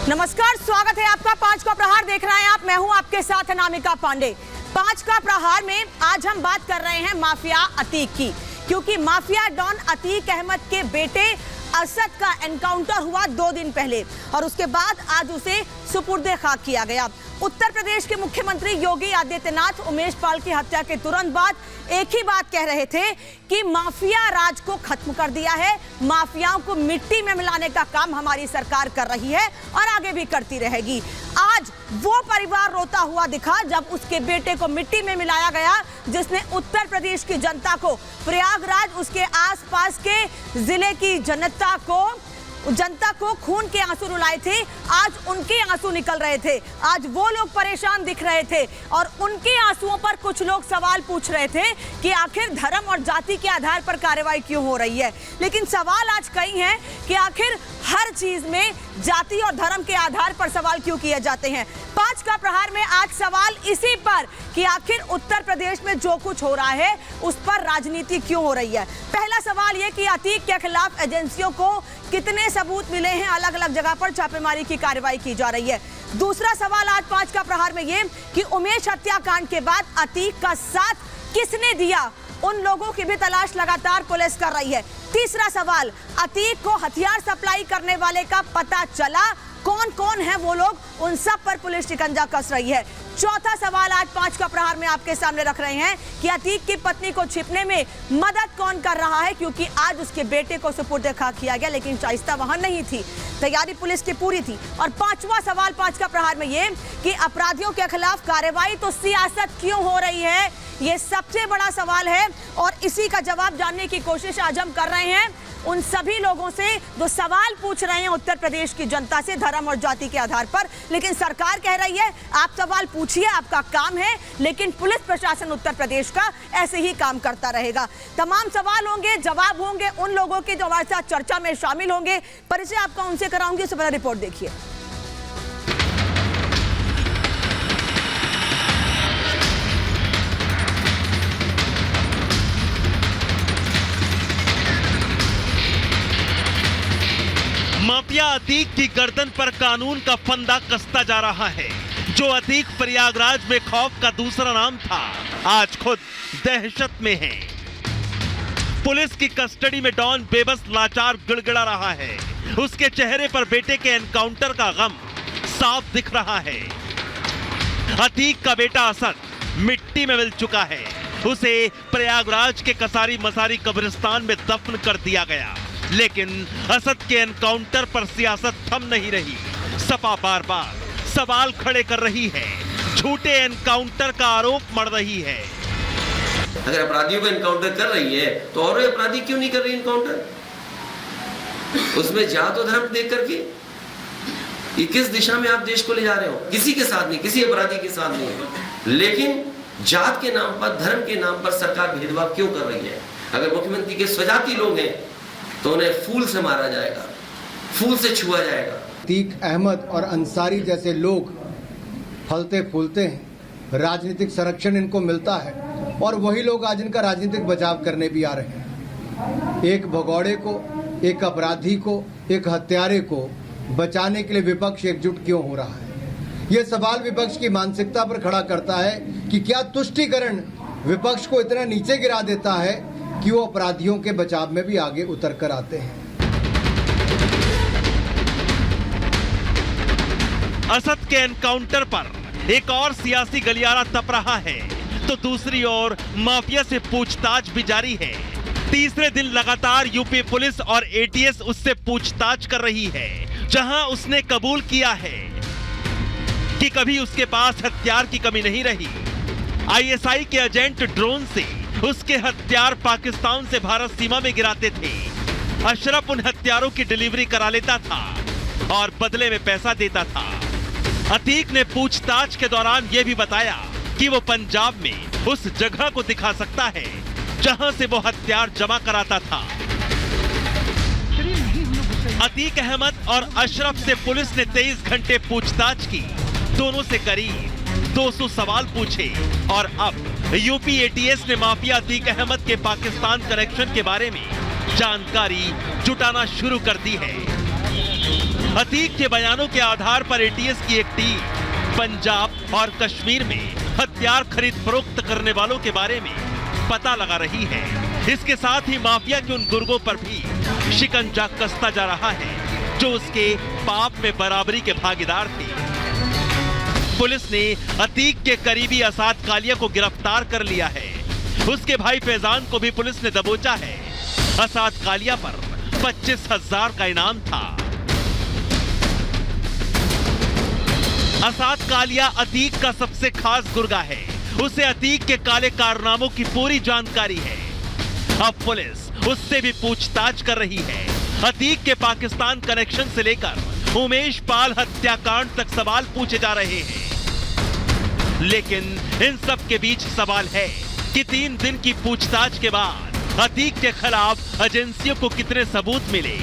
नमस्कार, स्वागत है आपका। 5 का प्रहार देख रहे हैं आप। मैं हूं आपके साथ अनामिका पांडे। 5 का प्रहार में आज हम बात कर रहे हैं माफिया अतीक की, क्योंकि माफिया डॉन अतीक अहमद के बेटे असद का एनकाउंटर हुआ 2 दिन पहले और उसके बाद आज उसे सुपुर्दे खाक किया गया। उत्तर प्रदेश के मुख्यमंत्री योगी आदित्यनाथ उमेश पाल की हत्या के तुरंत बाद एक ही बात कह रहे थे कि माफिया राज को खत्म कर दिया है, माफियाओं को मिट्टी में मिलाने का काम हमारी सरकार कर रही है और आगे भी करती रहेगी। आज वो परिवार रोता हुआ दिखा जब उसके बेटे को मिट्टी में मिलाया गया, जिसने उत्तर प्रदेश की जनता को, प्रयागराज, उसके आसपास के जिले की जनता को खून के आंसू रुलाए थे। आज उनके आंसू निकल रहे थे, आज वो लोग परेशान दिख रहे थे और उनके आंसुओं पर कुछ लोग सवाल पूछ रहे थे कि आखिर धर्म और जाति के आधार पर कार्रवाई क्यों हो रही है। लेकिन सवाल आज कई हैं कि आखिर हर चीज में जाति और धर्म के आधार पर सवाल क्यों किए जाते हैं। 5 का प्रहार में आज सवाल इसी पर कि आखिर उत्तर प्रदेश में जो कुछ हो रहा है उस पर राजनीति क्यों हो रही है। पहला सवाल यह कि अतीक के खिलाफ एजेंसियों को कितने सबूत मिले हैं, अलग अलग जगह पर छापेमारी की कार्रवाई की जा रही है। दूसरा सवाल आज 5 का प्रहार में ये कि उमेश हत्याकांड के बाद अतीक का साथ किसने दिया, उन लोगों की भी तलाश लगातार पुलिस कर रही है। तीसरा सवाल, अतीक को हथियार सप्लाई करने वाले का पता चला, कौन कौन है वो लोग, उन सब पर पुलिस शिकंजा कस रही है। चौथा सवाल आज 5 का प्रहार में आपके सामने रख रहे हैं कि अतीक की पत्नी को छिपने में मदद कौन कर रहा है, क्योंकि आज उसके बेटे को सुपुर्दे खाक किया गया, लेकिन शाइस्ता वहां नहीं थी, तैयारी पुलिस की पूरी थी। और 5वां सवाल 5 का प्रहार में ये कि अपराधियों के खिलाफ कार्रवाई तो सियासत क्यों हो रही है, ये सबसे बड़ा सवाल है और इसी का जवाब जानने की कोशिश आज हम कर रहे हैं उन सभी लोगों से जो सवाल पूछ रहे हैं उत्तर प्रदेश की जनता से धर्म और जाति के आधार पर। लेकिन सरकार कह रही है आप सवाल पूछिए, आपका काम है, लेकिन पुलिस प्रशासन उत्तर प्रदेश का ऐसे ही काम करता रहेगा। तमाम सवाल होंगे, जवाब होंगे उन लोगों के जो हमारे साथ चर्चा में शामिल होंगे। परिचय आपका उनसे कराऊंगी, उससे पहले रिपोर्ट देखिए। माफिया अतीक की गर्दन पर कानून का फंदा कसता जा रहा है। जो अतीक प्रयागराज में खौफ का दूसरा नाम था, आज खुद दहशत में है। पुलिस की कस्टडी में डॉन बेबस लाचार गिड़गिड़ा रहा है। उसके चेहरे पर बेटे के एनकाउंटर का गम साफ दिख रहा है। अतीक का बेटा असद मिट्टी में मिल चुका है। उसे प्रयागराज के कसारी मसारी कब्रिस्तान में दफन कर दिया गया, लेकिन असद के एनकाउंटर पर सियासत थम नहीं रही। सपा बार बार सवाल खड़े कर रही है, झूठे एनकाउंटर का आरोप मढ़ रही है। अगर अपराधियों को एनकाउंटर कर रही है तो और अपराधी क्यों नहीं कर रही एनकाउंटर? उसमें जात और धर्म देख करके ये किस दिशा में आप देश को ले जा रहे हो? किसी के साथ नहीं, किसी अपराधी के साथ नहीं, लेकिन जात के नाम पर, धर्म के नाम पर सरकार भेदभाव क्यों कर रही है? अगर मुख्यमंत्री के स्वजाति लोग हैं तो उन्हें फूल से मारा जाएगा, फूल से छुआ जाएगा। अतीक अहमद और अंसारी जैसे लोग फलते फूलते हैं, राजनीतिक संरक्षण इनको मिलता है और वही लोग आज इनका राजनीतिक बचाव करने भी आ रहे हैं। एक भगौड़े को, एक अपराधी को, एक हत्यारे को बचाने के लिए विपक्ष एकजुट क्यों हो रहा है? ये सवाल विपक्ष की मानसिकता पर खड़ा करता है कि क्या तुष्टीकरण विपक्ष को इतना नीचे गिरा देता है कि वो अपराधियों के बचाव में भी आगे उतर कर आते हैं। असद के एनकाउंटर पर एक और सियासी गलियारा तप रहा है, तो दूसरी ओर माफिया से पूछताछ भी जारी है। तीसरे दिन लगातार यूपी पुलिस और एटीएस उससे पूछताछ कर रही है, जहां उसने कबूल किया है कि कभी उसके पास हथियार की कमी नहीं रही। आईएसआई के एजेंट ड्रोन से उसके हथियार पाकिस्तान से भारत सीमा में गिराते थे। अशरफ उन हथियारों की डिलीवरी करा लेता था और बदले में पैसा देता था। अतीक ने पूछताछ के दौरान यह भी बताया कि वो पंजाब में उस जगह को दिखा सकता है जहां से वो हथियार जमा कराता था। अतीक अहमद और अशरफ से पुलिस ने 23 घंटे पूछताछ की। दोनों से करीब 200 सवाल पूछे और अब यूपी एटीएस ने माफिया अतीक अहमद के पाकिस्तान कनेक्शन के बारे में जानकारी जुटाना शुरू कर दी है। अतीक के बयानों के आधार पर एटीएस की एक टीम पंजाब और कश्मीर में हथियार खरीद फरोख्त करने वालों के बारे में पता लगा रही है। इसके साथ ही माफिया के उन गुर्गों पर भी शिकंजा कसता जा रहा है जो उसके पाप में बराबरी के भागीदार थे। पुलिस ने अतीक के करीबी असाद कालिया को गिरफ्तार कर लिया है। उसके भाई फैजान को भी पुलिस ने दबोचा है। असाद कालिया पर 25,000 का इनाम था। असाद कालिया अतीक का सबसे खास गुर्गा है। उसे अतीक के काले कारनामों की पूरी जानकारी है। अब पुलिस उससे भी पूछताछ कर रही है। अतीक के पाकिस्तान कनेक्शन से लेकर उमेश पाल हत्याकांड तक सवाल पूछे जा रहे हैं। लेकिन इन सब के बीच सवाल है कि 3 दिन की पूछताछ के बाद अतीक के खिलाफ एजेंसियों को कितने सबूत मिले।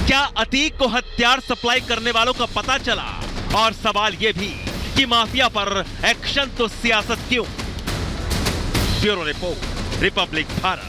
क्या अतीक को हथियार सप्लाई करने वालों का पता चला? और सवाल यह भी कि माफिया पर एक्शन तो सियासत क्यों? Bureau report, Republic Bharat.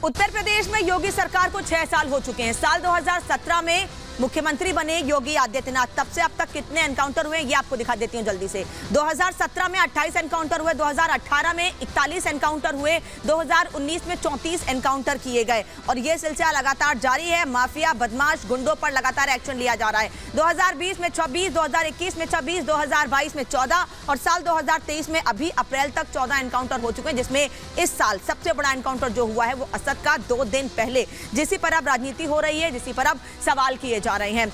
Uttar Pradesh में योगी सरकार को 6 साल हो चुके हैं। साल 2017 में मुख्यमंत्री बने योगी आदित्यनाथ। तब से अब तक कितने एनकाउंटर हुए ये आपको दिखा देती हूं जल्दी से। 2017 में 28 एनकाउंटर हुए, 2018 में 41 एनकाउंटर हुए, 2019 में 34 एनकाउंटर किए गए और ये सिलसिला लगातार जारी है। माफिया बदमाश गुंडों पर लगातार एक्शन लिया जा रहा है। 2020 में 26, 2021 में 26, 2022 में 14 और साल 2023 में अभी अप्रैल तक 14 एनकाउंटर हो चुके हैं, जिसमें इस साल सबसे बड़ा एनकाउंटर जो हुआ है वो असद का 2 दिन पहले, जिसी पर अब राजनीति हो रही है, जिसी पर अब सवाल किए जा रहे हैं।